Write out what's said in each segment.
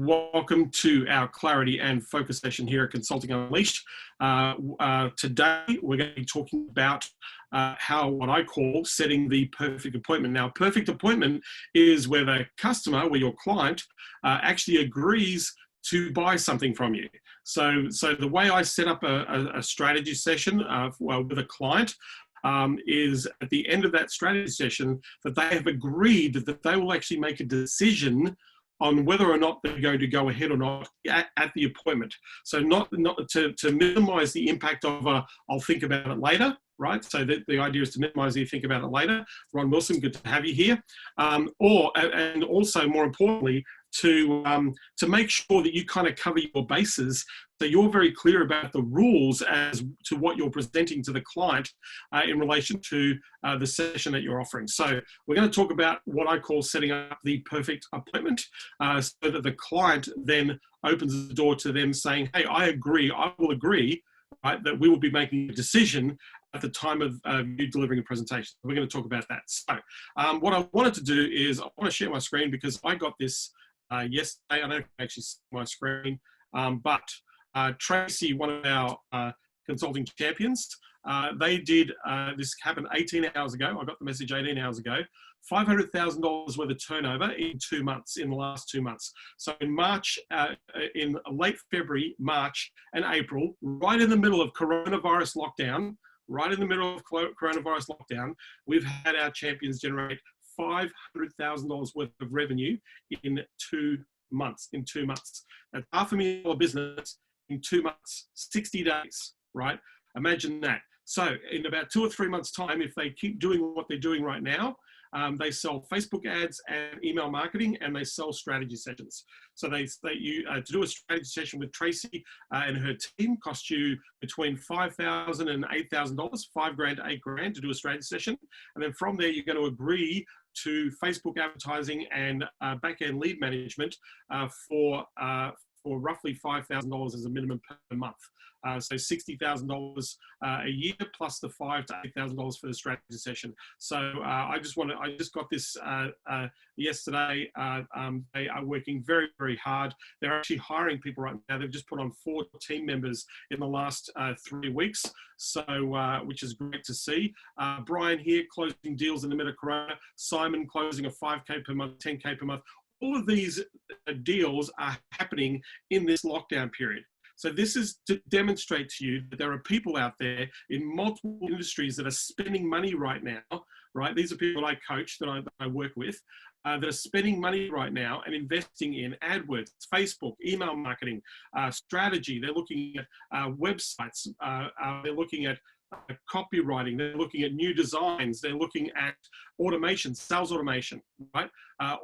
Welcome to our clarity and focus session here at Consulting Unleashed. Today, we're going to be talking about what I call setting the perfect appointment. Now, perfect appointment is where the customer, where your client, actually agrees to buy something from you. So the way I set up a strategy session with a client is at the end of that strategy session that they have agreed that they will actually make a decision on whether or not they're going to go ahead or not at the appointment. So not to minimize the impact of I'll think about it later, right? So the idea is to minimize the think about it later. Ron Wilson, good to have you here. And also more importantly, to make sure that you kind of cover your bases, so you're very clear about the rules as to what you're presenting to the client in relation to the session that you're offering. So we're going to talk about what I call setting up the perfect appointment, so that the client then opens the door to them saying, hey, I will agree, right, that we will be making a decision at the time of you delivering a presentation. We're going to talk about that. So what I wanted to do is I want to share my screen because I got this yesterday. I don't actually see my screen, but Tracy, one of our consulting champions, they did, this happened 18 hours ago. I got the message 18 hours ago, $500,000 worth of turnover in 2 months, in the last 2 months. So in March, in late February, March and April, right in the middle of coronavirus lockdown, we've had our champions generate $500,000 worth of revenue in 2 months. That's $500,000 business in 2 months, 60 days, right? Imagine that. So in about 2 or 3 months' time, if they keep doing what they're doing right now, they sell Facebook ads and email marketing, and they sell strategy sessions. So to do a strategy session with Tracy and her team costs you between $5,000 and $8,000, $5,000 to $8,000 to do a strategy session. And then from there, you're going to agree to Facebook advertising and back-end lead management for roughly $5,000 as a minimum per month. So $60,000 a year plus the $5,000 to $8,000 for the strategy session. So I just got this yesterday. They are working very, very hard. They're actually hiring people right now. They've just put on 4 team members in the last 3 weeks. So, which is great to see. Brian here closing deals in the middle of Corona. Simon closing a 5K per month, 10K per month. All of these deals are happening in this lockdown period. So this is to demonstrate to you that there are people out there in multiple industries that are spending money right now, right? These are people I coach, that I work with, that are spending money right now and investing in AdWords, Facebook, email marketing, strategy. They're looking at websites. They're looking at copywriting, they're looking at new designs, they're looking at automation, sales automation, right?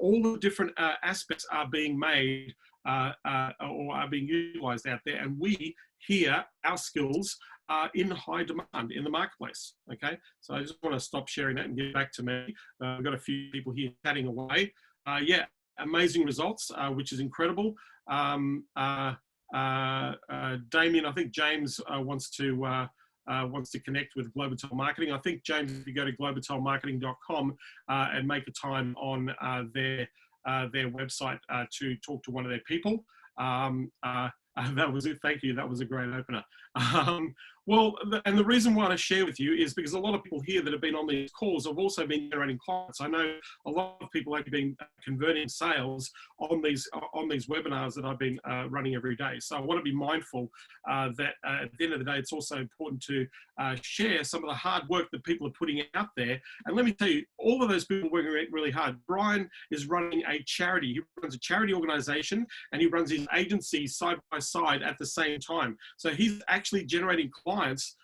All the different aspects are being made or are being utilized out there. And we here, our skills are in high demand in the marketplace, okay? So I just want to stop sharing that and get back to me. We've got a few people here chatting away. Yeah, amazing results, which is incredible. Damien, I think James wants to connect with Globotel Marketing. I think, James, if you go to globotelmarketing.com and make a time on their website to talk to one of their people. That was it. Thank you. That was a great opener. Well, and the reason why I share with you is because a lot of people here that have been on these calls have also been generating clients. I know a lot of people have been converting sales on these webinars that I've been running every day. So I want to be mindful that at the end of the day, it's also important to share some of the hard work that people are putting out there. And let me tell you, all of those people working really hard. Brian is running a charity. He runs a charity organization and he runs his agency side by side at the same time. So he's actually generating clients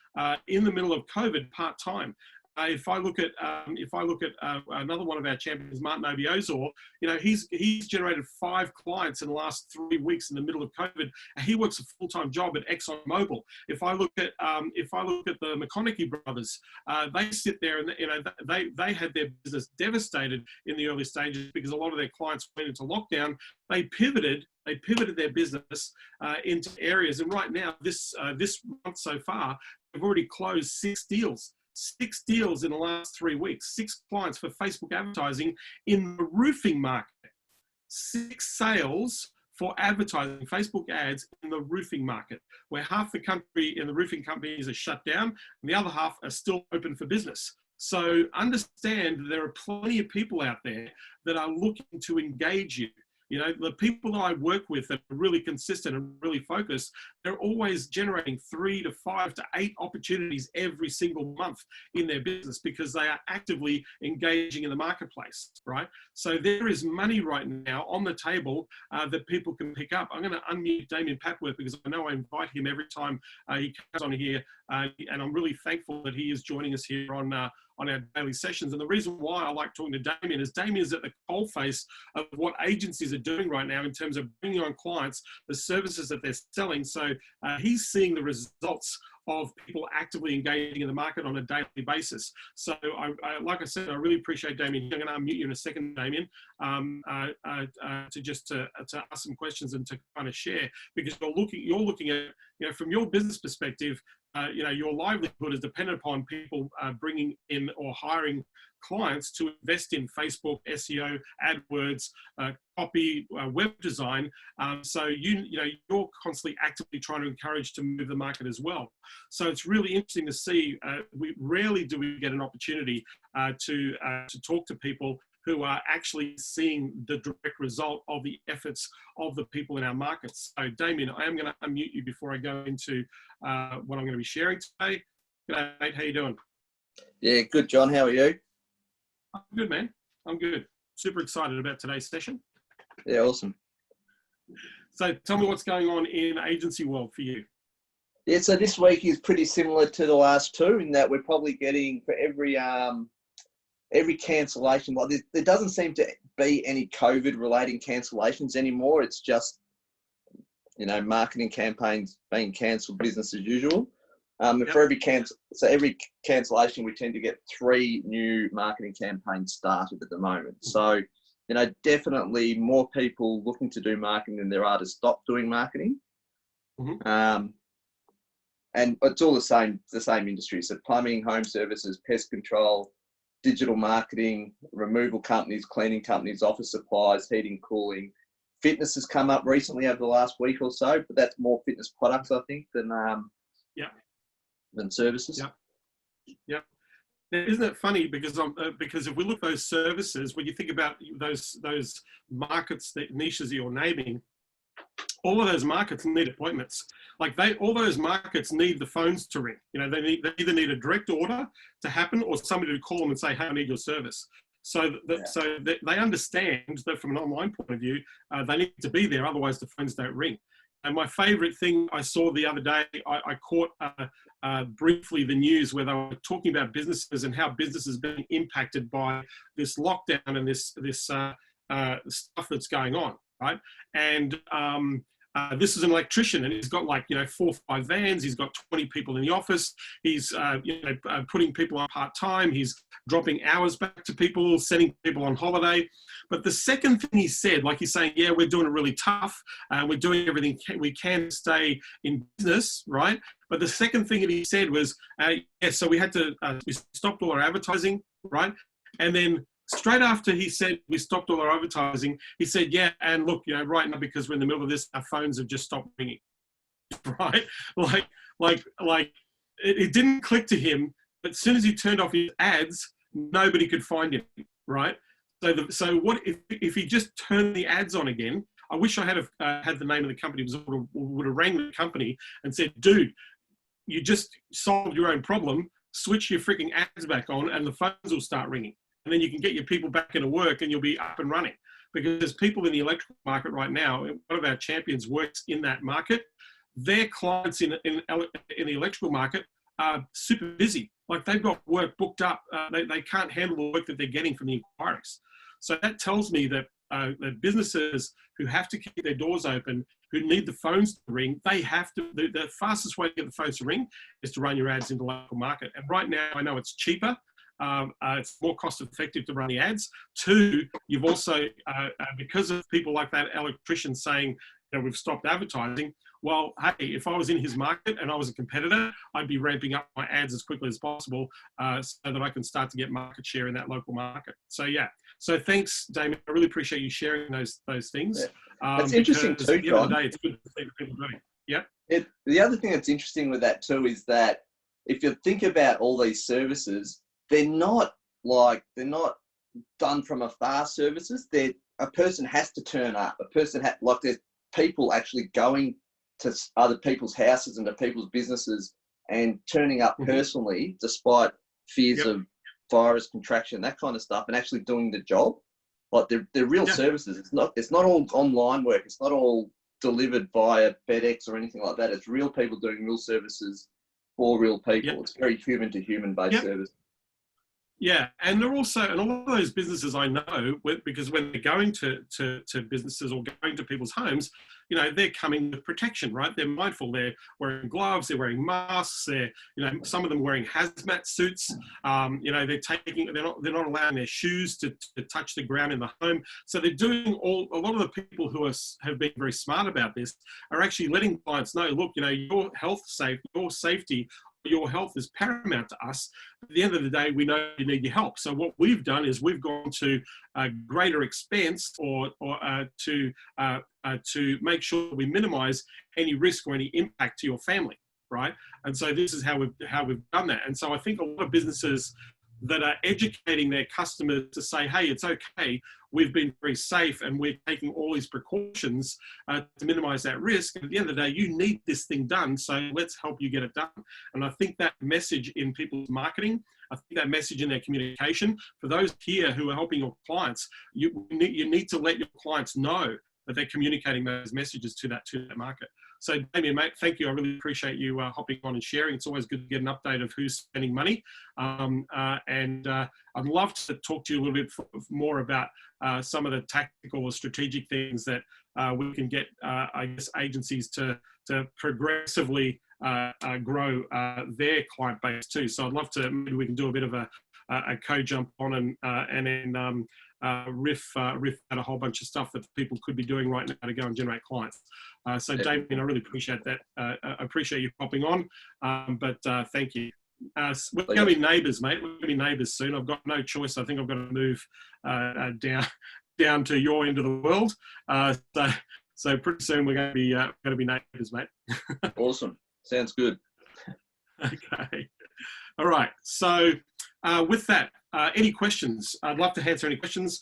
in the middle of COVID part-time. If I look at another one of our champions, Martin Obiozor, you know, he's generated 5 clients in the last 3 weeks in the middle of COVID. He works a full-time job at ExxonMobil. If I look at the McConaughey brothers, they sit there and, you know, they had their business devastated in the early stages because a lot of their clients went into lockdown. They pivoted their business into areas, and right now, this month so far, they've already closed 6 deals. 6 deals in the last 3 weeks, 6 clients for Facebook advertising in the roofing market, 6 sales for advertising Facebook ads in the roofing market, where half the country in the roofing companies are shut down and the other half are still open for business. So understand there are plenty of people out there that are looking to engage you. You know, the people that I work with that are really consistent and really focused, they're always generating 3 to 5 to 8 opportunities every single month in their business because they are actively engaging in the marketplace, right? So there is money right now on the table that people can pick up. I'm going to unmute Damien Papworth because I know I invite him every time he comes on here, and I'm really thankful that he is joining us here on our daily sessions. And the reason why I like talking to Damien is at the coalface of what agencies are doing right now in terms of bringing on clients, the services that they're selling. So he's seeing the results of people actively engaging in the market on a daily basis. So like I said, I really appreciate Damien. I'm going to unmute you in a second, Damien, to ask some questions and to kind of share, because you're looking at, you know, from your business perspective, you know, your livelihood is dependent upon people bringing in or hiring clients to invest in Facebook, SEO, AdWords, copy, web design. So you're constantly actively trying to encourage to move the market as well. So it's really interesting to see. We rarely do we get an opportunity to talk to people who are actually seeing the direct result of the efforts of the people in our markets. So Damien, I am going to unmute you before I go into what I'm going to be sharing today. G'day, mate, how you doing? Yeah, good, John. How are you? I'm good, man. I'm good. Super excited about today's session. Yeah, awesome. So tell me what's going on in agency world for you. Yeah, so this week is pretty similar to the last two in that we're probably getting for every cancellation. Like there doesn't seem to be any COVID relating cancellations anymore. It's just, you know, marketing campaigns being cancelled, business as usual. Yep. For every cancellation, we tend to get 3 new marketing campaigns started at the moment. So, you know, definitely more people looking to do marketing than there are to stop doing marketing. Mm-hmm. And it's all the same industry. So plumbing, home services, pest control, digital marketing, removal companies, cleaning companies, office supplies, heating, cooling. Fitness has come up recently over the last week or so, but that's more fitness products, I think, than services. Yeah. Now, isn't it funny because if we look at those services, when you think about those markets, that niches you're naming, all of those markets need appointments. Like all those markets need the phones to ring. You know, they either need a direct order to happen or somebody to call them and say, "Hey, I need your service." So they understand that from an online point of view, they need to be there, otherwise the phones don't ring. And my favorite thing I saw the other day, I caught briefly the news where they were talking about businesses and how businesses are being impacted by this lockdown and this stuff that's going on, right? And this is an electrician, and he's got 4 or 5 vans. He's got 20 people in the office. He's putting people on part-time. He's dropping hours back to people, sending people on holiday. But the second thing he said, like he's saying, yeah, we're doing it really tough. We're doing everything we can to stay in business, right? But the second thing that he said was, so we had to, we stopped all our advertising, right? And then straight after he said we stopped all our advertising, he said, yeah, and look, you know, right now, because we're in the middle of this, our phones have just stopped ringing, right? Like it didn't click to him, but as soon as he turned off his ads, nobody could find him, right? So what if he just turned the ads on again? I wish I had had the name of the company, would have rang the company and said, dude, you just solved your own problem, switch your freaking ads back on and the phones will start ringing. And then you can get your people back into work and you'll be up and running. Because there's people in the electrical market right now, one of our champions works in that market. Their clients in the electrical market are super busy. Like they've got work booked up. They can't handle the work that they're getting from the inquiries. So that tells me that businesses who have to keep their doors open, who need the phones to ring, they have to, the fastest way to get the phones to ring is to run your ads in the local market. And right now, I know it's cheaper. It's more cost effective to run the ads. 2, you've also, because of people like that electrician saying that we've stopped advertising, well, hey, if I was in his market and I was a competitor, I'd be ramping up my ads as quickly as possible so that I can start to get market share in that local market. So yeah, So thanks, Damien. I really appreciate you sharing those things. Yeah. That's interesting too, At the end of the John. day, it's good to see people doing. Yeah. The other thing that's interesting with that too is that if you think about all these services, they're not done from afar services. A person has to turn up. There's people actually going to other people's houses and to people's businesses and turning up personally, despite fears of virus contraction, that kind of stuff, and actually doing the job. Like they're real services. It's not all online work. It's not all delivered via FedEx or anything like that. It's real people doing real services for real people. It's very human to human based service. Yeah, and they're also, and a lot of those businesses I know, because when they're going to businesses or going to people's homes, you know, they're coming with protection, right? They're mindful. They're wearing gloves. They're wearing masks. They're, you know, some of them wearing hazmat suits. You know, they're not allowing their shoes to touch the ground in the home. So they're doing a lot of the people who have been very smart about this are actually letting clients know, look, you know, your safety, your health is paramount to us. At the end of the day, we know you need your help. So what we've done is we've gone to a greater expense to make sure we minimize any risk or any impact to your family, right? And so this is how we've done that. And so I think a lot of businesses that are educating their customers to say, hey, it's okay, we've been very safe and we're taking all these precautions to minimize that risk. And at the end of the day, you need this thing done, so let's help you get it done. And I think that message in people's marketing, I think that message in their communication, for those here who are helping your clients, you need to let your clients know that they're communicating those messages to that market. So Damien, mate, thank you. I really appreciate you hopping on and sharing. It's always good to get an update of who's spending money. And I'd love to talk to you a little bit more about some of the tactical or strategic things that we can get, I guess, agencies to progressively grow their client base too. So I'd love to, maybe we can do a bit of a co-jump on and then riff out a whole bunch of stuff that people could be doing right now to go and generate clients. So Damien, I really appreciate that. I appreciate you popping on, but thank you. We're going to be neighbours, mate. We're going to be neighbours soon. I've got no choice. I think I've got to move down to your end of the world. So pretty soon we're going to be neighbours, mate. Awesome. Sounds good. Okay. All right. So with that, any questions? I'd love to answer any questions.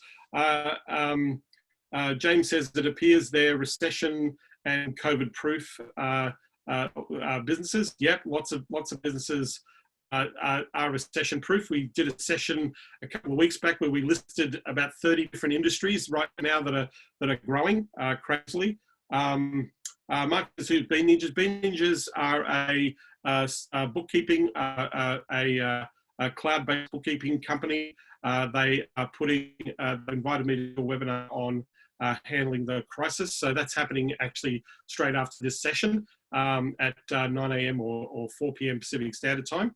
James says it appears they're recession and COVID-proof businesses. Yep, lots of businesses are recession-proof. We did a session a couple of weeks back where we listed about 30 different industries right now that are growing crazily. Marcus, who's Bean Ninjas? Bean Ninjas are a bookkeeping, a cloud-based bookkeeping company. They invited me to a webinar on handling the crisis. So that's happening actually straight after this session at 9 a.m. or 4 p.m. Pacific Standard Time.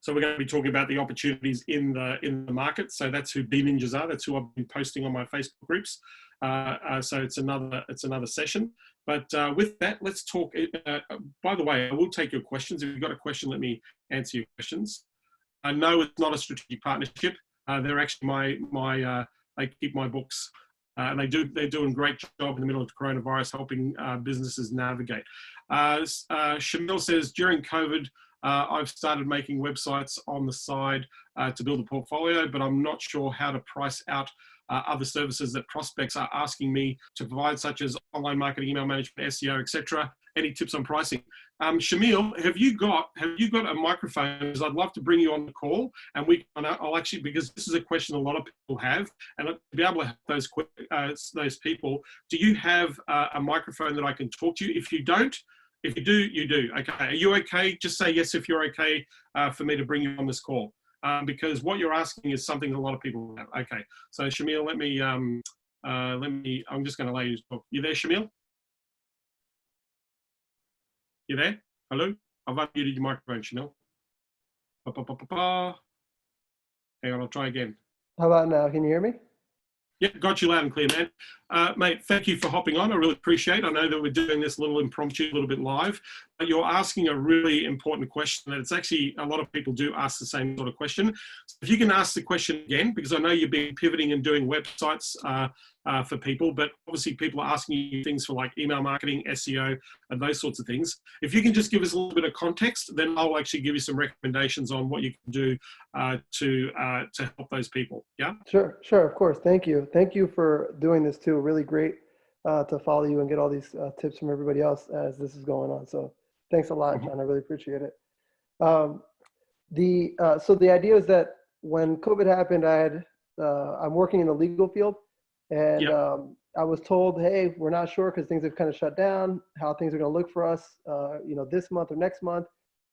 So we're going to be talking about the opportunities in the market. So that's who Bean Ninjas are. That's who I've been posting on my Facebook groups. So it's another session. But with that, let's talk. By the way, I will take your questions. If you've got a question, let me answer your questions. No, it's not a strategic partnership. They're actually they keep my books. And they're doing a great job in the middle of the coronavirus, helping businesses navigate. Shamil says, during COVID, I've started making websites on the side to build a portfolio, but I'm not sure how to price out other services that prospects are asking me to provide, such as online marketing, email management, SEO, etc. Any tips on pricing? Shamil, have you got a microphone? Because I'd love to bring you on the call, and I'll actually, because this is a question a lot of people have, and to be able to have those people, do you have a microphone that I can talk to you? If you don't, if you do, you do. Okay, are you okay? Just say yes if you're okay for me to bring you on this call, because what you're asking is something a lot of people have. Okay, so Shamil, I'm just going to allow you to talk. You there, Shamil? You there? Hello? I've unmuted your microphone, Chanel. Hang on, I'll try again. How about now? Can you hear me? Yeah, got you loud and clear, man. Mate, thank you for hopping on. I really appreciate it. I know that we're doing this a little impromptu, a little bit live, you're asking a really important question, and it's actually, a lot of people do ask the same sort of question. So if you can ask the question again, because I know you've been pivoting and doing websites for people, but obviously people are asking you things for like email marketing, SEO, and those sorts of things. If you can just give us a little bit of context, then I'll actually give you some recommendations on what you can do to help those people. Yeah. Sure, sure, of course. Thank you. Thank you for doing this too. Really great to follow you and get all these tips from everybody else as this is going on. So thanks a lot, John. I really appreciate it. So the idea is that when COVID happened, I'm working in the legal field, and Yep. I was told, hey, we're not sure because things have kind of shut down, how things are going to look for us, this month or next month.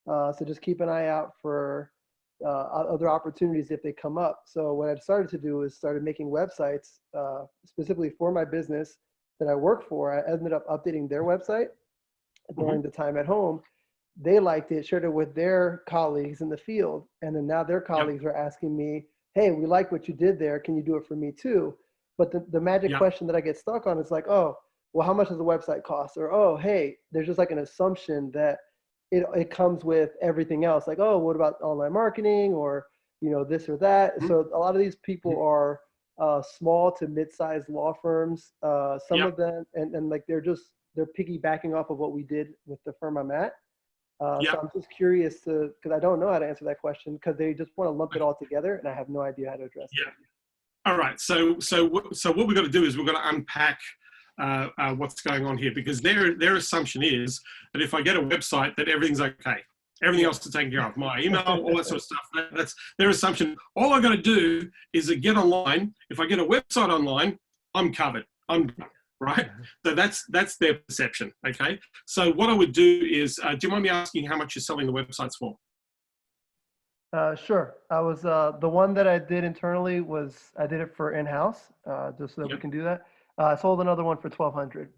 So just keep an eye out for other opportunities if they come up. So what I started to do is started making websites specifically for my business that I work for. I ended up updating their website during the time at home. They liked it, shared it with their colleagues in the field. And then now their colleagues are asking me, hey, we like what you did there. Can you do it for me too? But the magic question that I get stuck on is like, oh, well, how much does the website cost? Or, oh, hey, there's just like an assumption that it comes with everything else. Like, oh, what about online marketing or, this or that? So a lot of these people are small to mid-sized law firms. Some of them, and like they're piggybacking off of what we did with the firm I'm at. So I'm just curious because I don't know how to answer that question because they just want to lump it all together and I have no idea how to address it. All right. So what we've got to do is we've got to unpack what's going on here, because their assumption is that if I get a website that everything's okay, everything else is taken care of, my email, all that sort of stuff. That's their assumption. All I got to do is get online. If I get a website online, I'm covered. I'm done, right? So that's their perception. Okay. So what I would do is, do you mind me asking how much you're selling the websites for? Sure. I was the one that I did internally I did it for in-house, just so that we can do that. I sold another one for $1,200.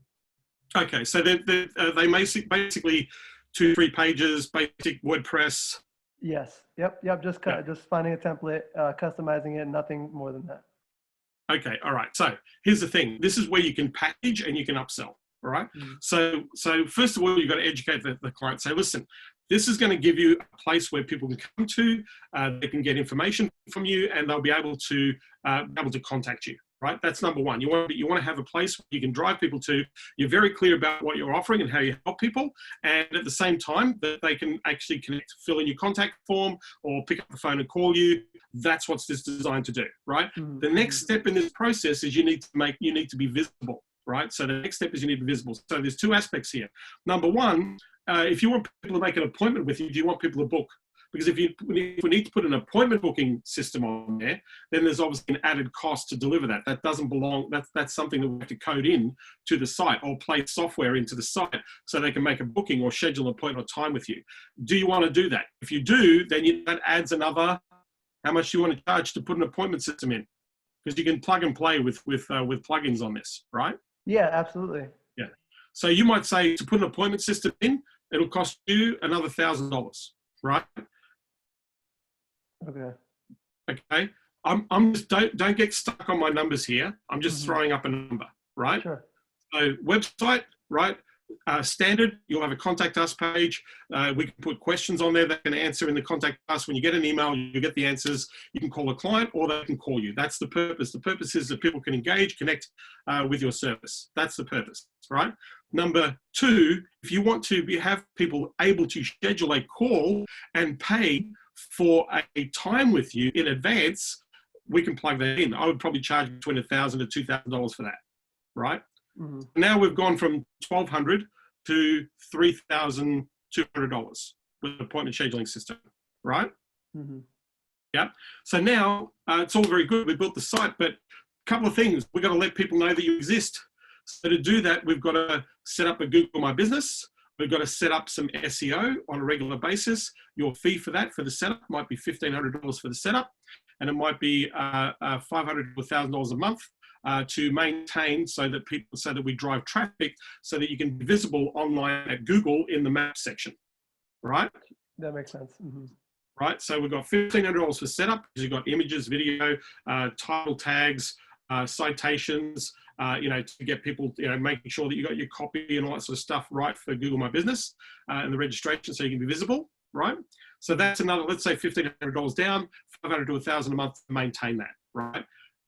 Okay, so they basically 2-3 pages, basic WordPress. Yes. Yep. Just finding a template, customizing it, nothing more than that. Okay. All right. So here's the thing. This is where you can package and you can upsell. All right. So first of all, you've got to educate the client. Say, listen, this is going to give you a place where people can come to, they can get information from you, and they'll be able to contact you. Right? That's number one. You want to have a place where you can drive people to. You're very clear about what you're offering and how you help people, and at the same time that they can actually connect, fill in your contact form, or pick up the phone and call you. That's what this is designed to do. Right? The next step in this process is you need to be visible. Right? So the next step is you need to be visible. So there's two aspects here. Number one, if you want people to make an appointment with you, do you want people to book? Because if we need to put an appointment booking system on there, then there's obviously an added cost to deliver that. That doesn't belong, that's something that we have to code in to the site or place software into the site so they can make a booking or schedule an appointment or time with you. Do you want to do that? If you do, then that adds another, how much do you want to charge to put an appointment system in? Because you can plug and play with plugins on this, right? Yeah, absolutely. Yeah. So you might say to put an appointment system in, it'll cost you another $1,000, right? Okay. I'm just don't get stuck on my numbers here. I'm just throwing up a number, right? Sure. So website, right? Standard, you'll have a contact us page. We can put questions on there that can answer in the contact us. When you get an email, you get the answers. You can call a client or they can call you. That's the purpose. The purpose is that people can engage, connect with your service. That's the purpose, right? Number two, if you want to have people able to schedule a call and pay for a time with you in advance, we can plug that in. I would probably charge between $1,000 to $2,000 for that, right? Now we've gone from $1,200 to $3,200 with an appointment scheduling system, right? Yeah. So now it's all very good. We built the site, but a couple of things. We've got to let people know that you exist. So to do that, we've got to set up a Google My Business. We've got to set up some SEO on a regular basis. Your fee for that, for the setup, might be $1,500 for the setup, and it might be $500 to $1,000 a month to maintain, so that we drive traffic, so that you can be visible online at Google in the map section, right? That makes sense. Right. So we've got $1,500 for setup because you've got images, video, title tags, citations, to get people, making sure that you got your copy and all that sort of stuff right for Google My Business and the registration, so you can be visible, right? So that's another, let's say $1,500 down, $500 to $1,000 a month to maintain that, right?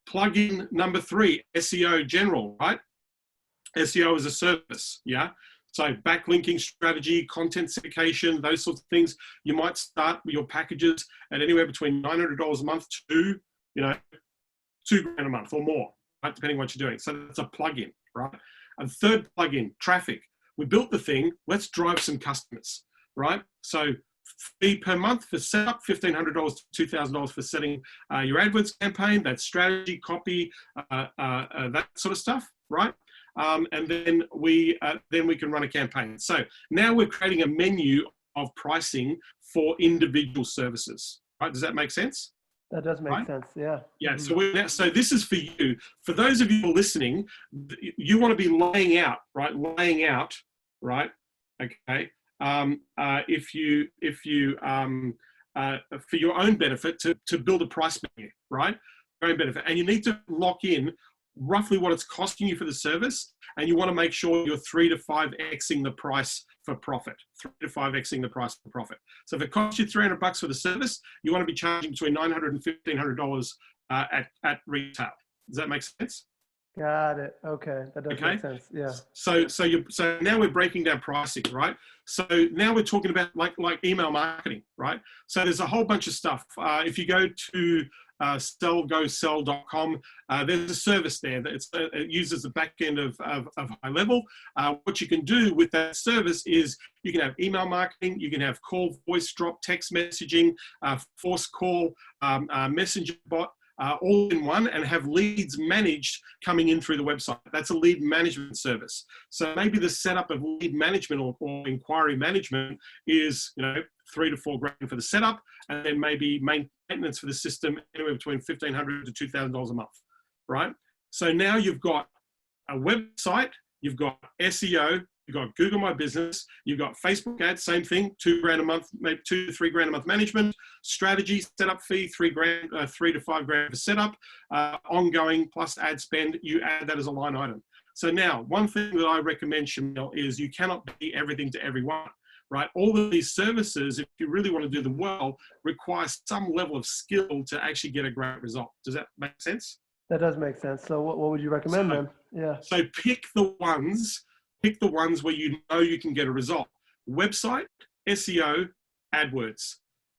Plugin number 3, SEO general, right? SEO as a service, yeah? So backlinking strategy, content syndication, those sorts of things. You might start with your packages at anywhere between $900 a month to, $2,000 a month or more, right? Depending on what you're doing. So that's a plugin, right? A third plugin, traffic. We built the thing, let's drive some customers, right? So fee per month for setup, $1,500 to $2,000 for setting your AdWords campaign. That's strategy, copy, that sort of stuff, right? And then we can run a campaign. So now we're creating a menu of pricing for individual services, right? Does that make sense? That does make sense, yeah. Yeah, mm-hmm. So this is for you. For those of you who are listening, you want to be laying out, right? Okay. For your own benefit to build a price menu, right? Your own benefit. And you need to lock in roughly what it's costing you for the service, and you want to make sure you're 3 to 5xing the price for profit. 3 to 5xing the price for profit. So if it costs you $300 for the service, you want to be charging between $900 and $1,500 at retail. Does that make sense? Got it. Okay, that does make sense. Yeah. So now we're breaking down pricing, right? So now we're talking about like email marketing, right? So there's a whole bunch of stuff. If you go to sellgosell.com, there's a service there that it uses the back end of high level. What you can do with that service is you can have email marketing, you can have call, voice drop, text messaging, force call, messenger bot, all in one, and have leads managed coming in through the website. That's a lead management service. So maybe the setup of lead management or inquiry management is, $3 to $4 grand for the setup, and then maybe maintenance for the system anywhere between $1,500 to $2,000 a month, right? So now you've got a website, you've got SEO, you've got Google My Business, you've got Facebook ads, same thing, $2,000 a month, maybe $2 to $3,000 a month management, strategy, setup fee, $3 to $5,000 for setup, ongoing plus ad spend, you add that as a line item. So now, one thing that I recommend, Shamil, is you cannot be everything to everyone, right? All of these services, if you really want to do them well, require some level of skill to actually get a great result. Does that make sense? That does make sense. So what would you recommend then? Yeah. So pick the ones where you know you can get a result. Website, SEO, AdWords,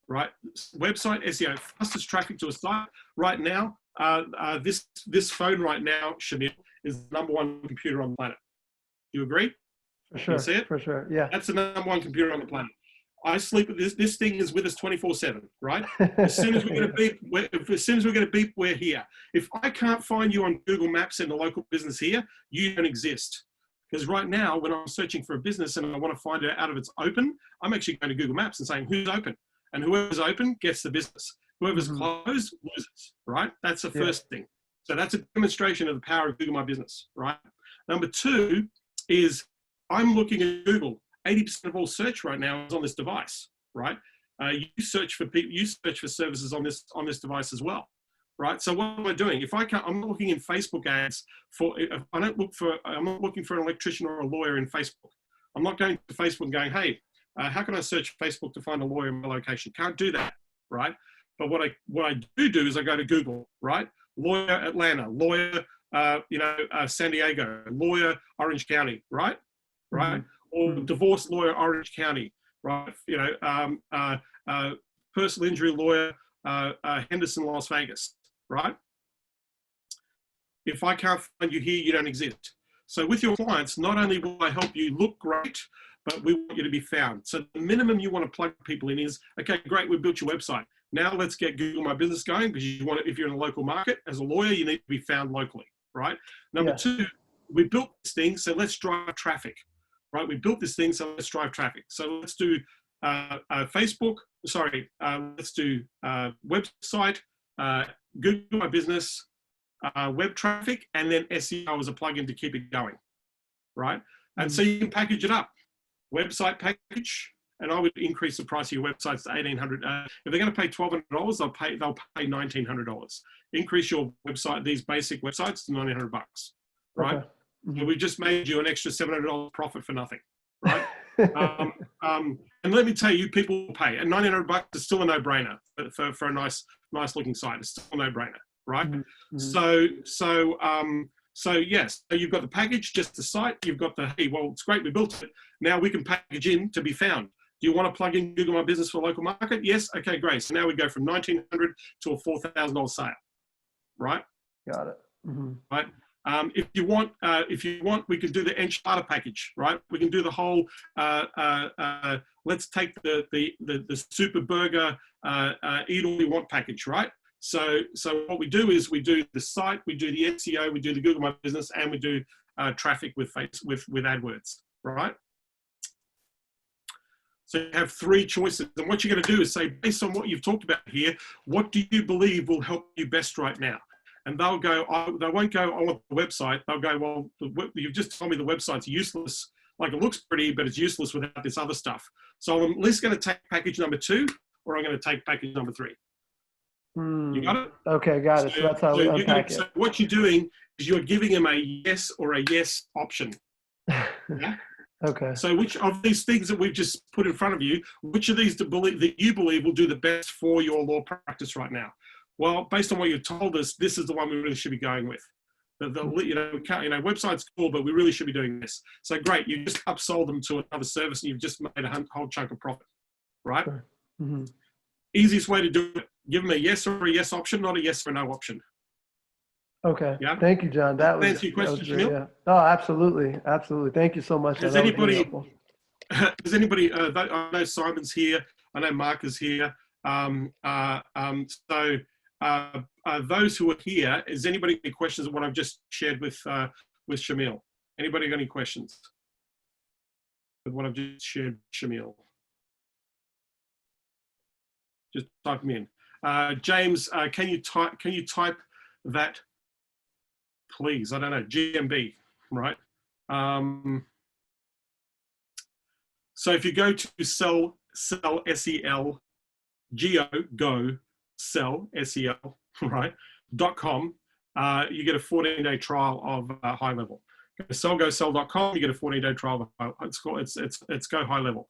right? Website, SEO, fastest traffic to a site. Right now, this phone right now, Shamil, is the #1 computer on the planet. You agree? For sure. You see it? For sure, yeah. That's the #1 computer on the planet. I sleep with this. This thing is with us 24/7, right? As soon as we're going to beep, we're here. If I can't find you on Google Maps in the local business here, you don't exist. Because right now, when I'm searching for a business and I want to find it out if it's open, I'm actually going to Google Maps and saying who's open, and whoever's open gets the business. Whoever's closed loses, right? That's the first thing. So that's a demonstration of the power of Google My Business, right? Number 2 is I'm looking at Google. 80% of all search right now is on this device, right? You search for services on this device as well, right? So what am I doing? If I can't, I'm not looking in Facebook ads I'm not looking for an electrician or a lawyer in Facebook. I'm not going to Facebook and going, hey, how can I search Facebook to find a lawyer in my location? Can't do that, right? But what I do is I go to Google, right? Lawyer Atlanta, lawyer, San Diego, lawyer Orange County, right? Right? Or divorce lawyer Orange County, right? Personal injury lawyer Henderson, Las Vegas, right? If I can't find you here, you don't exist. So with your clients, not only will I help you look great, but we want you to be found. So the minimum you want to plug people in is, okay, great, we built your website. Now let's get Google My Business going, because you want to, if you're in a local market, as a lawyer, you need to be found locally, right? Number 2, we built this thing, so let's drive traffic. Right, we built this thing, so let's drive traffic. So let's do Facebook. Sorry, let's do website, Google My Business, web traffic, and then SEO as a plugin to keep it going. Right, and so you can package it up. Website package, and I would increase the price of your websites to $1,800. If they're going to pay $1,200, they'll pay $1,900. Increase your website, these basic websites, to $900, right? Okay. Mm-hmm. So we just made you an extra $700 profit for nothing, right? And let me tell you, people will pay. And $1,900 is still a no-brainer for a nice looking site. It's still a no-brainer, right? Mm-hmm. So yes, so you've got the package, just the site. You've got the, hey, well, it's great, we built it. Now we can package in to be found. Do you want to plug in Google My Business for local market? Yes. Okay, great. So now we go from $1,900 to a $4,000 sale, right? Got it. Mm-hmm. Right. If you want, we can do the enchilada package, right? We can do the whole. Let's take the super burger, eat all you want package, right? So what we do is we do the site, we do the SEO, we do the Google My Business, and we do traffic with AdWords, right? So you have 3 choices, and what you're going to do is say, based on what you've talked about here, what do you believe will help you best right now? And they'll go, they won't go, I want the website. They'll go, well, you've just told me the website's useless. Like, it looks pretty, but it's useless without this other stuff. So I'm at least going to take package number 2, or I'm going to take package number 3. You got it? Okay, got it. So that's how we unpack it. So what you're doing is you're giving them a yes or a yes option. Yeah? Okay. So which of these things that we've just put in front of you, which of these that you believe will do the best for your law practice right now? Well, based on what you've told us, this is the one we really should be going with. Website's cool, but we really should be doing this. So great, you just upsold them to another service and you've just made a whole chunk of profit, right? Sure. Mm-hmm. Easiest way to do it, give them a yes or a yes option, not a yes or no option. Okay. Yeah. Know Thank you, John. That was answer your question, Shamil? Yeah. Oh, absolutely. Absolutely. Thank you so much. Does anybody, I know Simon's here. I know Mark is here. Those who are here, is anybody got any questions on what I've just shared with Shamil? Anybody got any questions with what I've just shared with Shamil? Just type them in. James, can you type that, please? I don't know, GMB, right? So if you go to sell SEL, go sell SEL, right? .com, you get a 14-day trial of high level. Go sell.com, you get a 14-day trial of it's Go High Level.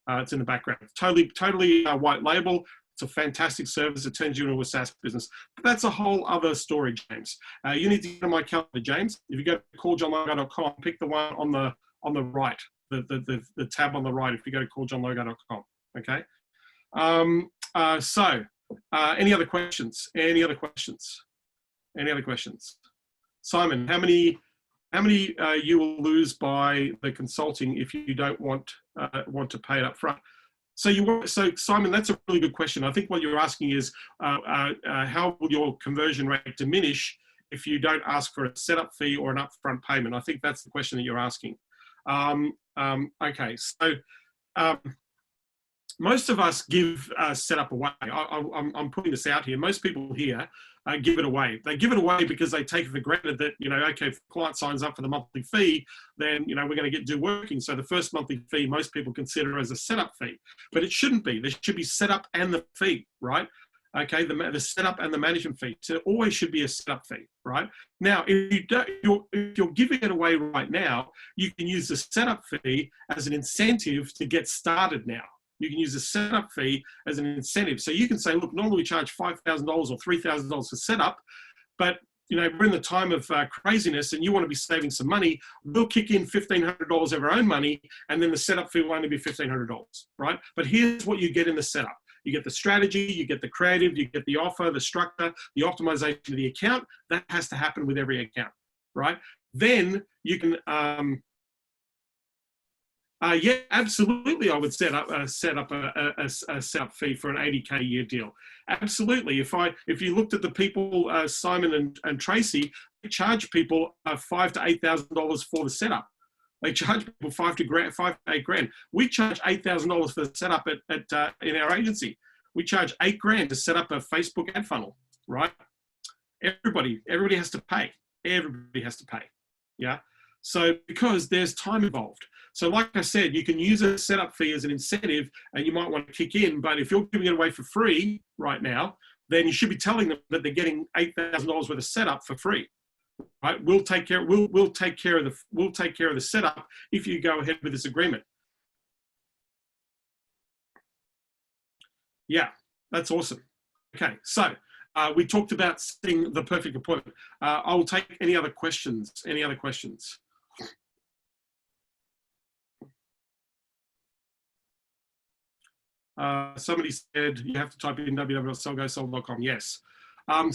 It's in the background. Totally white label. It's a fantastic service. It turns you into a SaaS business. But that's a whole other story, James. You need to get on my calendar, James. If you go to calljohnlogo.com, pick the one on the right, the tab on the right. If you go to calljohnlogo.com, okay. Any other questions? Any other questions? Any other questions? Simon, how many you will lose by the consulting if you don't want to pay it up front? So Simon, that's a really good question. I think what you're asking is how will your conversion rate diminish if you don't ask for a setup fee or an upfront payment? I think that's the question that you're asking. Okay, so most of us give setup away. I'm putting this out here. Most people here give it away. They give it away because they take it for granted that, okay, if the client signs up for the monthly fee, then, we're going to do working. So the first monthly fee, most people consider as a setup fee, but it shouldn't be. There should be setup and the fee, right? Okay, the setup and the management fee. So it always should be a setup fee, right? Now, if you're giving it away right now, you can use the setup fee as an incentive to get started now. You can use the setup fee as an incentive. So you can say, look, normally we charge $5,000 or $3,000 for setup, but we're in the time of craziness and you want to be saving some money, we'll kick in $1,500 of our own money, and then the setup fee will only be $1,500, right? But here's what you get in the setup. You get the strategy, you get the creative, you get the offer, the structure, the optimization of the account. That has to happen with every account, right? Then you can, yeah, absolutely. I would set up a setup fee for an 80K a year deal. Absolutely. If you looked at the people, Simon and Tracy, they charge people $5,000 to $8,000 for the setup. They charge people $5,000 to $8,000. We charge $8,000 for the setup in our agency. We charge $8,000 to set up a Facebook ad funnel, right? Everybody has to pay. Everybody has to pay. Yeah. So because there's time involved. So like I said, you can use a setup fee as an incentive and you might want to kick in, but if you're giving it away for free right now, then you should be telling them that they're getting $8,000 worth of setup for free. Right? We'll take care of the setup if you go ahead with this agreement. Yeah, that's awesome. Okay, so we talked about setting the perfect appointment. I will take any other questions. Any other questions? Somebody said you have to type in www.sellgosold.com. Yes. All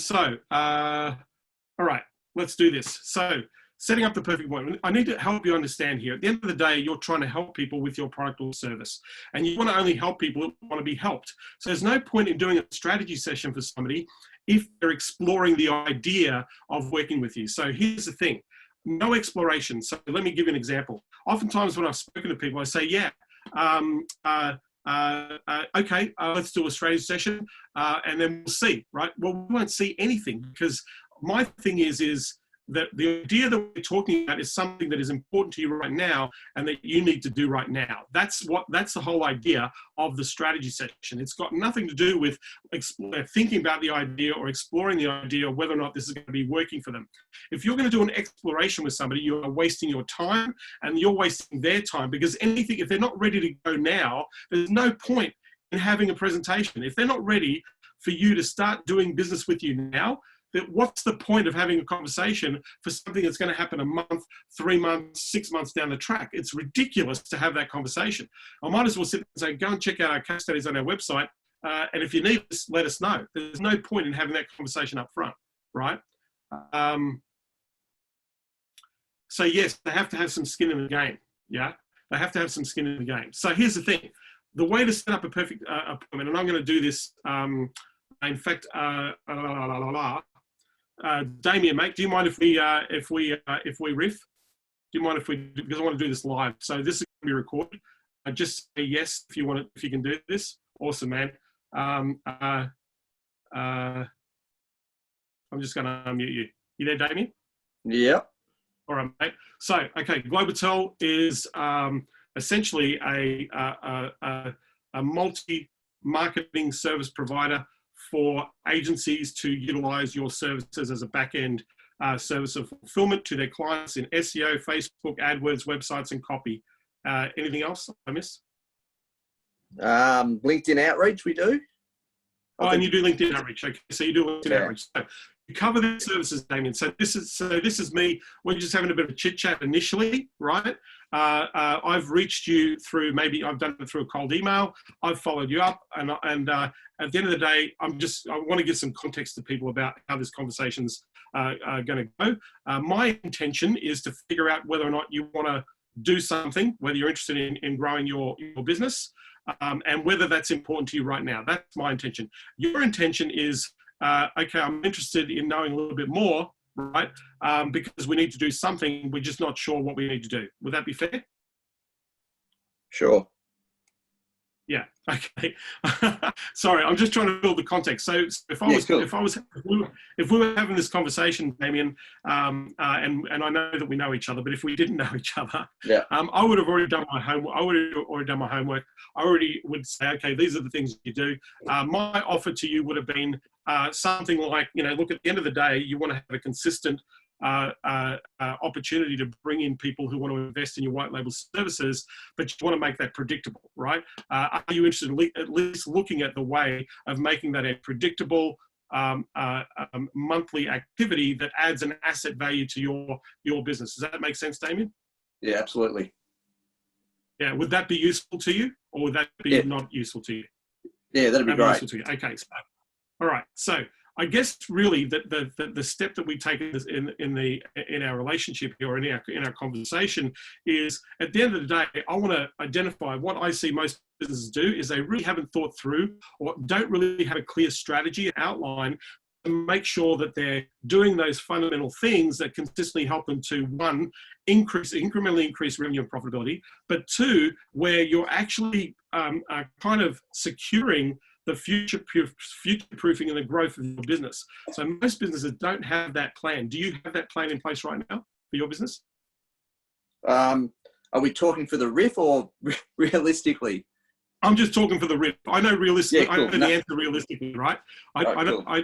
right, let's do this. So setting up the perfect appointment. I need to help you understand here. At the end of the day, you're trying to help people with your product or service. And you want to only help people who want to be helped. So there's no point in doing a strategy session for somebody if they're exploring the idea of working with you. So here's the thing. No exploration. So let me give you an example. Oftentimes when I've spoken to people, I say, yeah, okay, let's do a strategy session and then we'll see, right? Well, we won't see anything because my thing is that the idea that we're talking about is something that is important to you right now and that you need to do right now. That's the whole idea of the strategy session. It's got nothing to do with thinking about the idea or exploring the idea of whether or not this is going to be working for them. If you're going to do an exploration with somebody, you are wasting your time and you're wasting their time, because if they're not ready to go now, there's no point in having a presentation. If they're not ready for you to start doing business with you now, that what's the point of having a conversation for something that's going to happen a month, 3 months, 6 months down the track? It's ridiculous to have that conversation. I might as well sit and say, go and check out our case studies on our website. And if you need us, let us know. There's no point in having that conversation up front, right? So yes, they have to have some skin in the game. Yeah, they have to have some skin in the game. So here's the thing. The way to set up a perfect appointment, and I'm going to do this, in fact, Damien, mate, do you mind if we riff? Do you mind if we, because I want to do this live. So this is going to be recorded. Just say yes if you want it, if you can do this. Awesome, man. I'm just going to unmute you. You there, Damien? Yeah. All right, mate. So, okay, Globotel is essentially a multi-marketing service provider for agencies to utilize your services as a back-end service of fulfillment to their clients in SEO, Facebook, AdWords, websites, and copy. Anything else I missed? LinkedIn outreach we do. Oh, and you do LinkedIn outreach. Okay, so you do LinkedIn outreach. So you cover the services, Damien. So this is me. We're just having a bit of a chit chat initially, right? I've reached you through, maybe I've done it through a cold email. I've followed you up, and at the end of the day, I want to give some context to people about how this conversation's going to go. My intention is to figure out whether or not you want to do something, whether you're interested in growing your business, and whether that's important to you right now. That's my intention. Your intention is, okay, I'm interested in knowing a little bit more, right? Because we need to do something. We're just not sure what we need to do. Would that be fair? Sure. Yeah. Okay. Sorry, I'm just trying to build the context. So if we were having this conversation, Damien, and I know that we know each other, but if we didn't know each other, yeah, I would have already done my homework. I already would say, okay, these are the things you do. My offer to you would have been something like, look, at the end of the day, you want to have a consistent opportunity to bring in people who want to invest in your white label services, but you want to make that predictable, right? Are you interested in at least looking at the way of making that a predictable monthly activity that adds an asset value to your business? Does that make sense, Damien? Yeah, absolutely. Yeah, would that be useful to you, or would that be not useful to you? Yeah, that'd be great. Okay, so, all right. So I guess really the step that we take in our relationship here, or in our conversation, is at the end of the day, I want to identify what I see most businesses do is they really haven't thought through or don't really have a clear strategy outline to make sure that they're doing those fundamental things that consistently help them to, one, incrementally increase revenue and profitability, but two, where you're actually kind of securing the future-proofing and the growth of your business. So most businesses don't have that plan. Do you have that plan in place right now for your business? Are we talking for the riff or realistically? I'm just talking for the riff. I know realistically. Yeah, cool. I know the answer realistically, right? I don't. Cool.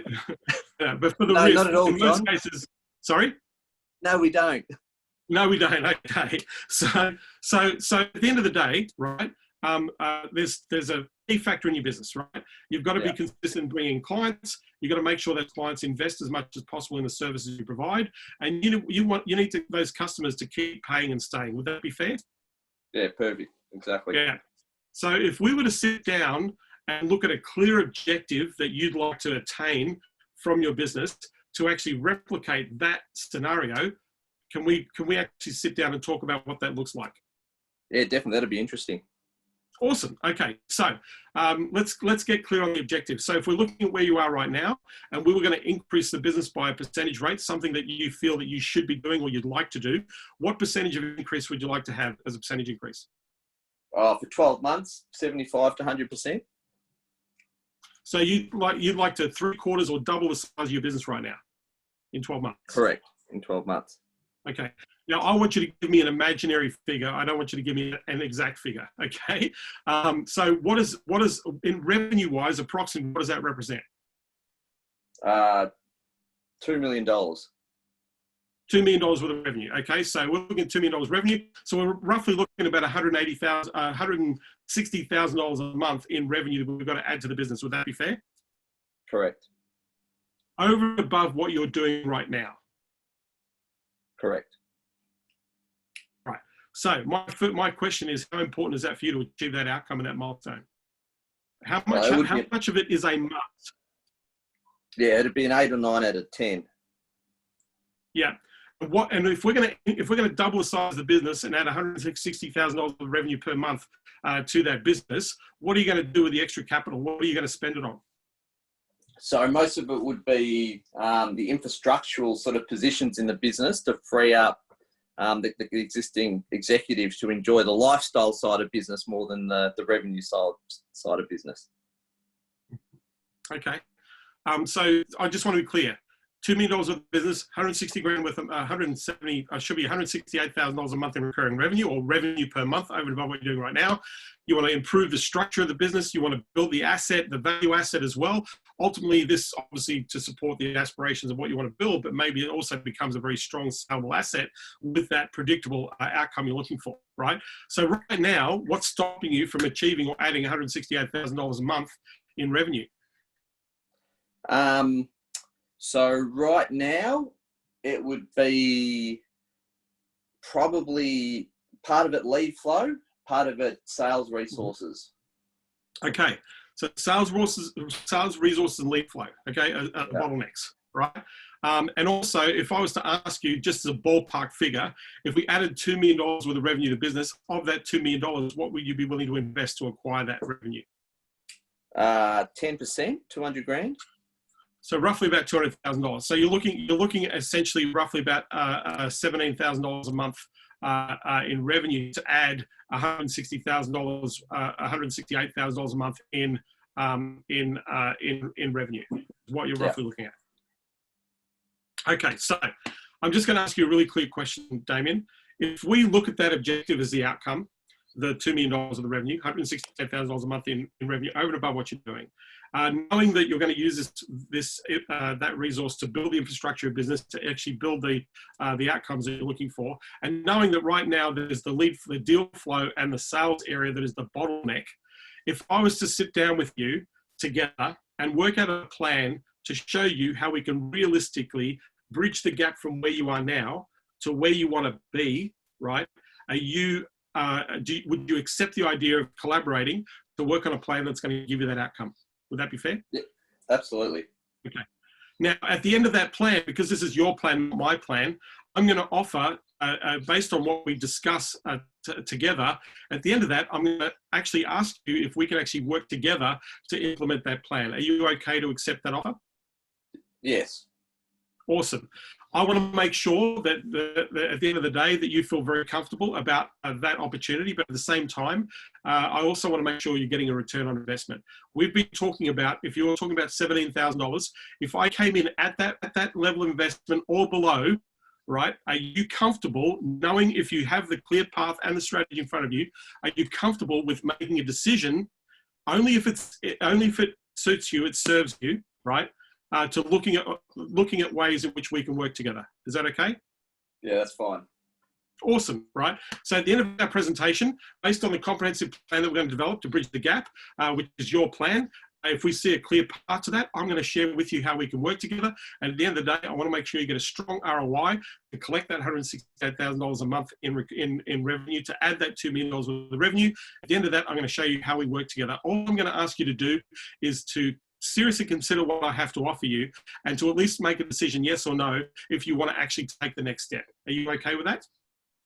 Yeah, but for the No, riff, not at all, in most John. cases, sorry. No, we don't. No, we don't. Okay. So at the end of the day, right? There's a key factor in your business, right? You've got to be consistent in bringing clients. You've got to make sure that clients invest as much as possible in the services you provide, and you need those customers to keep paying and staying. Would that be fair? Yeah, perfect. Exactly. Yeah. So if we were to sit down and look at a clear objective that you'd like to attain from your business to actually replicate that scenario, can we actually sit down and talk about what that looks like? Yeah, definitely. That'd be interesting. Awesome. Okay, so let's get clear on the objective. So if we're looking at where you are right now, and we were going to increase the business by a percentage rate, something that you feel that you should be doing or you'd like to do, what percentage of increase would you like to have as a percentage increase? For 12 months, 75 to 100%. So you'd like to 3/4 or double the size of your business right now in 12 months? Correct, in 12 months. Okay. Now, I want you to give me an imaginary figure. I don't want you to give me an exact figure, okay? So what is in revenue-wise, approximately, what does that represent? $2 million. $2 million worth of revenue, okay? So we're looking at $2 million revenue. So we're roughly looking at about $160,000 a month in revenue that we've got to add to the business. Would that be fair? Correct. Over and above what you're doing right now. Correct. Right. So my question is, how important is that for you to achieve that outcome and that milestone? How much of it is a must? Yeah, it'd be an 8 or 9 out of 10. Yeah. And if we're gonna double the size of the business and add $160,000 of revenue per month to that business, what are you going to do with the extra capital? What are you going to spend it on? So most of it would be the infrastructural sort of positions in the business to free up the existing executives to enjoy the lifestyle side of business more than the revenue side of business. Okay. So I just want to be clear. $2 million worth of business, 160 grand worth of should be $168,000 a month in recurring revenue or revenue per month over and above what you're doing right now. You want to improve the structure of the business. You want to build the asset, the value asset as well. Ultimately, this obviously to support the aspirations of what you want to build, but maybe it also becomes a very strong, sellable asset with that predictable outcome you're looking for, right? So right now, what's stopping you from achieving or adding $168,000 a month in revenue? So right now, it would be probably part of it lead flow, part of it sales resources. Okay, so sales resources and lead flow, okay, bottlenecks, right? And also, if I was to ask you, just as a ballpark figure, if we added $2 million worth of revenue to business, of that $2 million, what would you be willing to invest to acquire that revenue? 10%, 200 grand. So roughly about $200,000. So you're looking at essentially roughly about $17,000 a month in revenue to add $168,000 a month in revenue. Is what you're roughly looking at. Okay, so I'm just going to ask you a really clear question, Damien. If we look at that objective as the outcome, the $2 million of the revenue, $168,000 a month in revenue over and above what you're doing. Knowing that you're going to use that resource to build the infrastructure of business to actually build the outcomes that you're looking for, and knowing that right now there's the deal flow and the sales area that is the bottleneck. If I was to sit down with you together and work out a plan to show you how we can realistically bridge the gap from where you are now to where you want to be, right? Would you accept the idea of collaborating to work on a plan that's going to give you that outcome? Would that be fair? Yeah, absolutely. Okay. Now, at the end of that plan, because this is your plan, not my plan, I'm going to offer, based on what we discuss together, at the end of that, I'm going to actually ask you if we can actually work together to implement that plan. Are you okay to accept that offer? Yes. Awesome. I want to make sure that at the end of the day that you feel very comfortable about that opportunity, but at the same time, I also want to make sure you're getting a return on investment. We've been talking about, if you're talking about $17,000, if I came in at that level of investment or below, right? Are you comfortable knowing if you have the clear path and the strategy in front of you? Are you comfortable with making a decision only if it suits you, it serves you, right? To looking at ways in which we can work together. Is that okay? Yeah, that's fine. Awesome, right? So at the end of our presentation, based on the comprehensive plan that we're going to develop to bridge the gap, which is your plan, if we see a clear path to that, I'm going to share with you how we can work together. And at the end of the day, I want to make sure you get a strong ROI to collect that $168,000 a month in revenue, to add that $2 million worth of revenue. At the end of that, I'm going to show you how we work together. All I'm going to ask you to do is to seriously consider what I have to offer you, and to at least make a decision, yes or no, if you want to actually take the next step. Are you okay with that?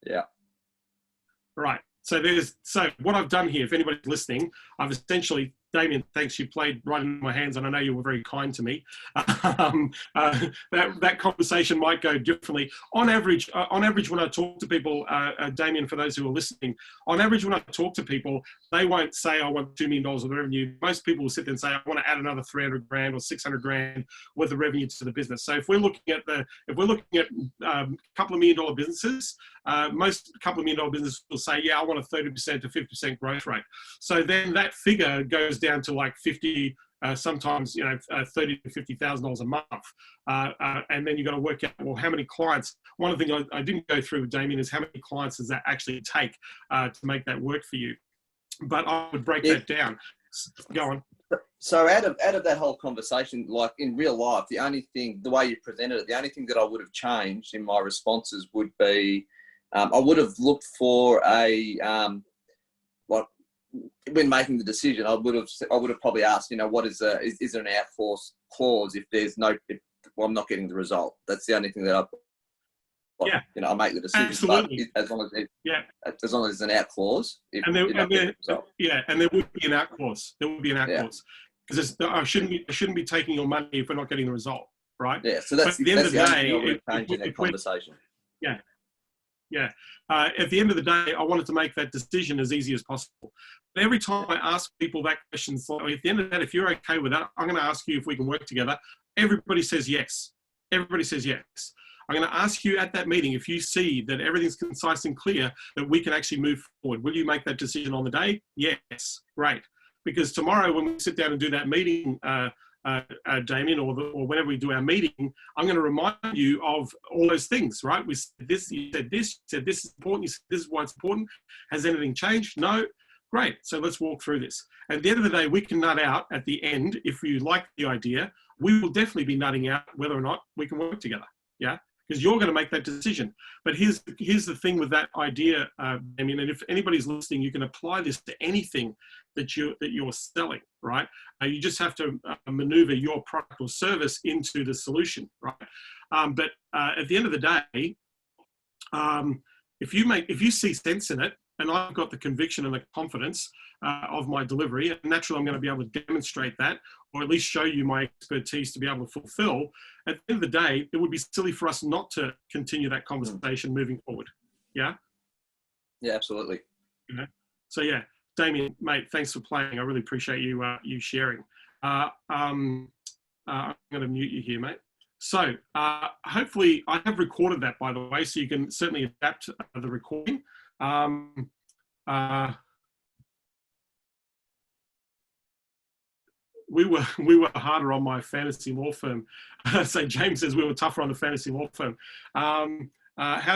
Yeah. Right. So what I've done here, if anybody's listening, I've essentially, Damien, thanks, you played right in my hands, and I know you were very kind to me. That conversation might go differently. On average, when I talk to people, Damien, for those who are listening, on average, when I talk to people, they won't say, I want $2 million of revenue. Most people will sit there and say, I want to add another 300 grand or 600 grand worth of revenue to the business. So if we're looking at a couple of $1 million businesses, most couple of $1 million businesses will say, yeah, I want a 30% to 50% growth rate. So then that figure goes down to like 50, sometimes, $30,000 to $50,000 a month. And then you've got to work out, well, how many clients. One of the things I didn't go through with Damien is how many clients does that actually take to make that work for you. But I would break that down. Go on. So out of that whole conversation, like in real life, the way you presented it, the only thing that I would have changed in my responses would be, I would have looked for when making the decision, I would have probably asked, what is there an out clause if I'm not getting the result? That's the only thing that I make the decision. Absolutely. But as long as there's an out clause, and there would be an out clause. There would be an out clause, because I shouldn't be taking your money if we're not getting the result, right? Yeah. So that's at the end of the day, changing that conversation. Yeah. Yeah. At the end of the day, I wanted to make that decision as easy as possible. But every time I ask people that question, so at the end of that, if you're okay with that, I'm going to ask you if we can work together. Everybody says yes. Everybody says yes. I'm going to ask you at that meeting, if you see that everything's concise and clear, that we can actually move forward. Will you make that decision on the day? Yes. Great. Because tomorrow when we sit down and do that meeting, Damien, or whenever we do our meeting, I'm going to remind you of all those things, right? We said this, you said this is important, you said this is why it's important. Has anything changed? No. Great. So let's walk through this. At the end of the day, we can nut out at the end, if you like the idea, we will definitely be nutting out whether or not we can work together. Yeah. Because you're going to make that decision. But here's the thing with that idea, and if anybody's listening, you can apply this to anything that you're selling, right? You just have to maneuver your product or service into the solution, right? But at the end of the day, if you see sense in it, and I've got the conviction and the confidence of my delivery, and naturally I'm going to be able to demonstrate that, or at least show you my expertise to be able to fulfill. At the end of the day, it would be silly for us not to continue that conversation moving forward. Yeah? Yeah, absolutely. So yeah, Damien, mate, thanks for playing. I really appreciate you sharing. I'm going to mute you here, mate. So hopefully I have recorded that, by the way, so you can certainly adapt the recording. We were harder on my fantasy law firm. So James says we were tougher on the fantasy law firm. How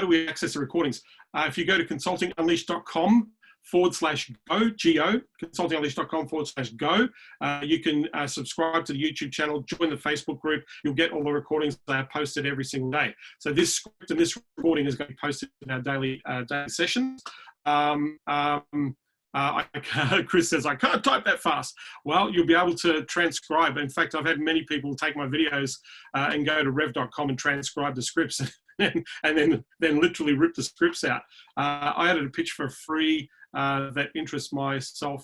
do we access the recordings? If you go to consultingunleashed.com/go, consultingunleashed.com/go, you can subscribe to the YouTube channel, join the Facebook group. You'll get all the recordings that are posted every single day. So this script and this recording is going to be posted in our daily sessions. Chris says, I can't type that fast. Well, you'll be able to transcribe. In fact, I've had many people take my videos and go to rev.com and transcribe the scripts and then literally rip the scripts out. I added a pitch for free that interests myself.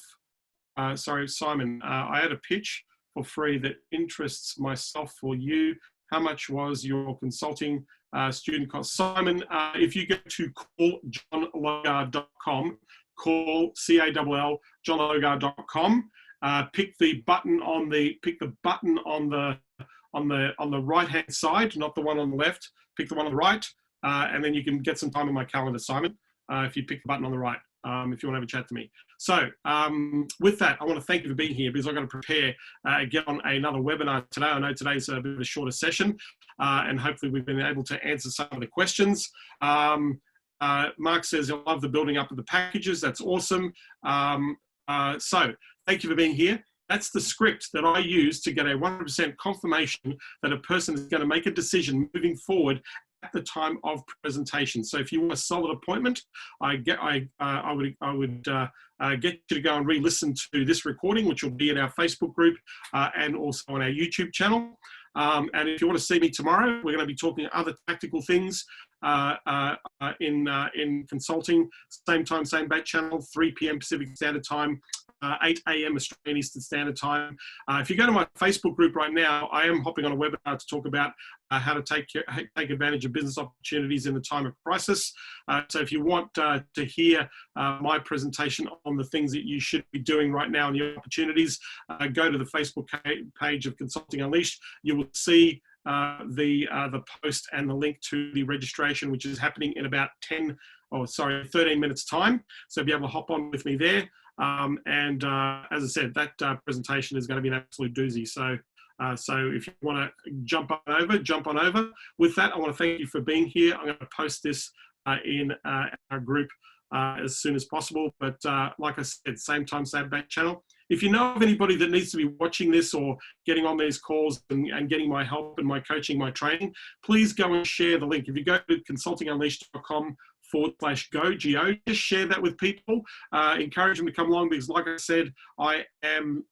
Sorry, Simon. I had a pitch for free that interests myself for you. How much was your consulting student cost? Simon, if you go to calljohnlogar.com, call CALL johnlogar.com. Pick the button on the right hand side, not the one on the left. Pick the one on the right. and then you can get some time in my calendar, Simon, if you pick the button on the right, if you want to have a chat to me. So with that, I want to thank you for being here, because I've got to prepare, get on another webinar today. I know today's a bit of a shorter session, and hopefully we've been able to answer some of the questions. Mark says he'll love the building up of the packages. That's awesome. So thank you for being here. That's the script that I use to get a 100% confirmation that a person is going to make a decision moving forward at the time of presentation. So if you want a solid appointment, I would get you to go and re-listen to this recording, which will be in our Facebook group and also on our YouTube channel. And if you want to see me tomorrow, we're going to be talking other tactical things in consulting. Same time, same bat channel, 3 p.m. Pacific Standard Time, 8 a.m. Australian Eastern Standard Time. If you go to my Facebook group right now, I am hopping on a webinar to talk about how to take advantage of business opportunities in the time of crisis. So if you want to hear my presentation on the things that you should be doing right now and the opportunities, go to the Facebook page of Consulting Unleashed. You will see the post and the link to the registration, which is happening in about 13 minutes time. So you'll be able to hop on with me there. As I said, that presentation is going to be an absolute doozy. So if you want to jump on over. With that, I want to thank you for being here. I'm going to post this in our group as soon as possible. But like I said, same time, same bat channel. If you know of anybody that needs to be watching this or getting on these calls and getting my help and my coaching, my training, please go and share the link. If you go to consultingunleashed.com/go, just share that with people. Encourage them to come along, because like I said, I am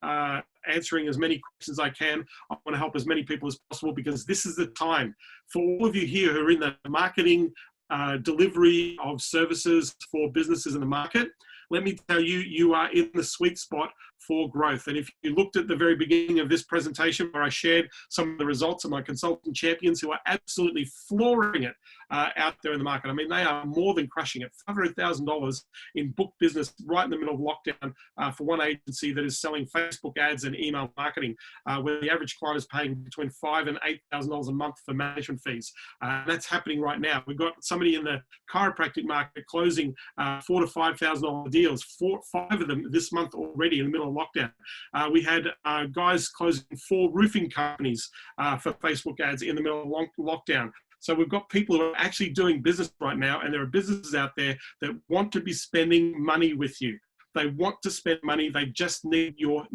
answering as many questions as I can. I want to help as many people as possible, because this is the time for all of you here who are in the marketing, delivery of services for businesses in the market. Let me tell you, you are in the sweet spot for growth. And if you looked at the very beginning of this presentation where I shared some of the results of my consultant champions who are absolutely flooring it out there in the market. I mean, they are more than crushing it. $500,000 in book business right in the middle of lockdown for one agency that is selling Facebook ads and email marketing, where the average client is paying between $5,000 and $8,000 a month for management fees. That's happening right now. We've got somebody in the chiropractic market closing $4,000 to $5,000 deals, 5 of them this month already in the middle of lockdown. We had guys closing 4 roofing companies for Facebook ads in the middle of lockdown. So we've got people who are actually doing business right now, and there are businesses out there that want to be spending money with you. They want to spend money. They just need your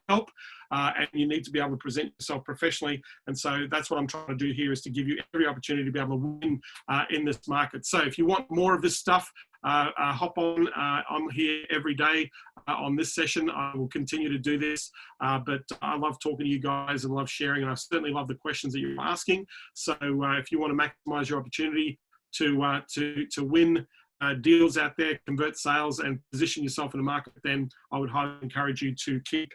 help, and you need to be able to present yourself professionally. And so that's what I'm trying to do here, is to give you every opportunity to be able to win in this market. So if you want more of this stuff, hop on. I'm here every day on this session. I will continue to do this, but I love talking to you guys and love sharing, and I certainly love the questions that you're asking. So if you want to maximize your opportunity to win deals out there, convert sales, and position yourself in the market, then I would highly encourage you to keep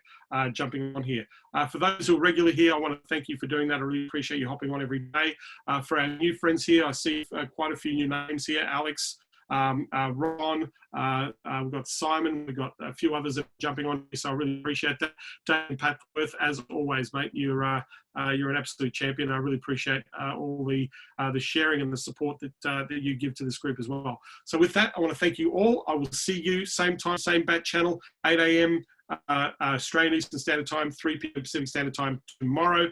jumping on here. For those who are regular here, I want to thank you for doing that. I really appreciate you hopping on every day. For our new friends here, I see quite a few new names here. Alex, Ron, we've got Simon, we've got a few others that are jumping on, so I really appreciate that. Dan Patworth, as always, mate, you're an absolute champion. I really appreciate all the sharing and the support that you give to this group as well. So with that, I want to thank you all. I will see you same time, same bat channel, 8 a.m. Australian Eastern Standard Time, 3 p.m. Pacific Standard Time tomorrow,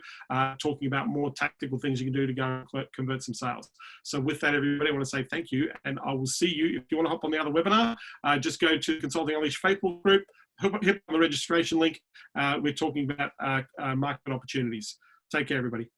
talking about more tactical things you can do to go and convert some sales. So with that, everybody, I want to say thank you, and I will see you. If you want to hop on the other webinar, just go to Consulting Unleashed Facebook group, hit on the registration link. We're talking about market opportunities. Take care, everybody.